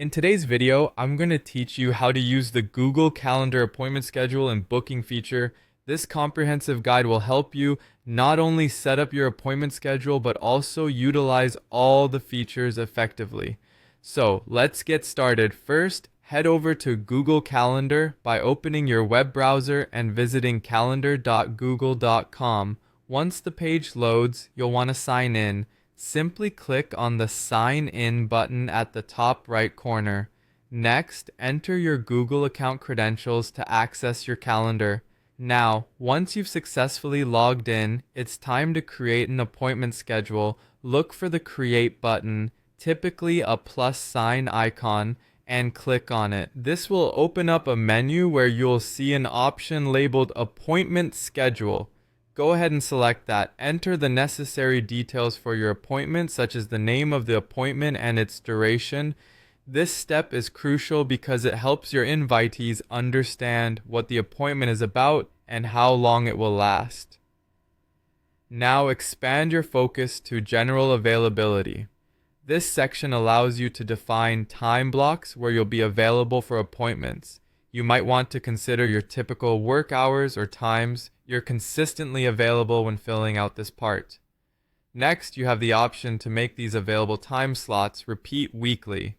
In today's video, I'm going to teach you how to use the Google Calendar appointment schedule and booking feature. This comprehensive guide will help you not only set up your appointment schedule, but also utilize all the features effectively. So let's get started. First, head over to Google Calendar by opening your web browser and visiting calendar.google.com. Once the page loads, you'll want to sign in. Simply click on the Sign In button at the top right corner. Next, enter your Google account credentials to access your calendar. Now, once you've successfully logged in, it's time to create an appointment schedule. Look for the Create button, typically a plus sign icon, and click on it. This will open up a menu where you'll see an option labeled Appointment Schedule. Go ahead and select that. Enter the necessary details for your appointment, such as the name of the appointment and its duration. This step is crucial because it helps your invitees understand what the appointment is about and how long it will last. Now expand your focus to general availability. This section allows you to define time blocks where you'll be available for appointments. You might want to consider your typical work hours or times you're consistently available when filling out this part. Next, you have the option to make these available time slots repeat weekly.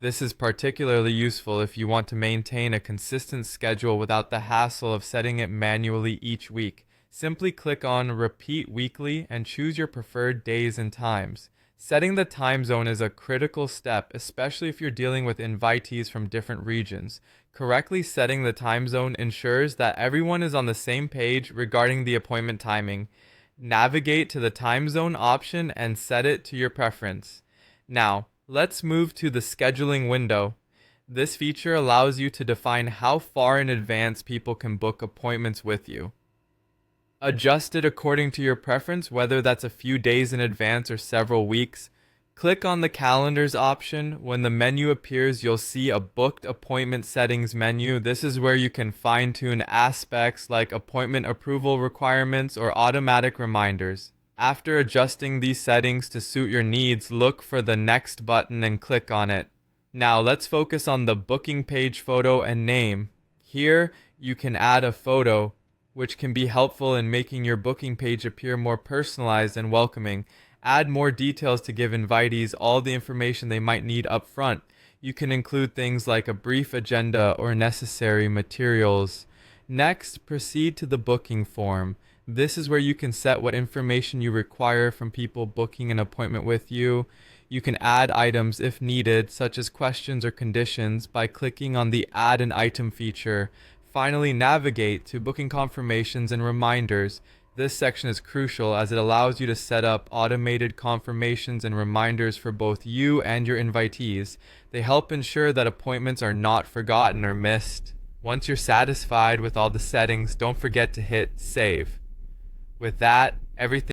This is particularly useful if you want to maintain a consistent schedule without the hassle of setting it manually each week. Simply click on Repeat Weekly and choose your preferred days and times. Setting the time zone is a critical step, especially if you're dealing with invitees from different regions. Correctly setting the time zone ensures that everyone is on the same page regarding the appointment timing. Navigate to the time zone option and set it to your preference. Now, let's move to the scheduling window. This feature allows you to define how far in advance people can book appointments with you. Adjust it according to your preference, whether that's a few days in advance or several weeks. Click on the Calendars option. When the menu appears, you'll see a Booked Appointment Settings menu. This is where you can fine-tune aspects like appointment approval requirements or automatic reminders. After adjusting these settings to suit your needs, look for the Next button and click on it. Now let's focus on the booking page photo and name. Here, you can add a photo, which can be helpful in making your booking page appear more personalized and welcoming. Add more details to give invitees all the information they might need up front. You can include things like a brief agenda or necessary materials. Next, proceed to the booking form. This is where you can set what information you require from people booking an appointment with you. You can add items if needed, such as questions or conditions, by clicking on the Add an Item feature. Finally, navigate to booking confirmations and reminders. This section is crucial as it allows you to set up automated confirmations and reminders for both you and your invitees. They help ensure that appointments are not forgotten or missed. Once you're satisfied with all the settings, don't forget to hit Save. With that, everything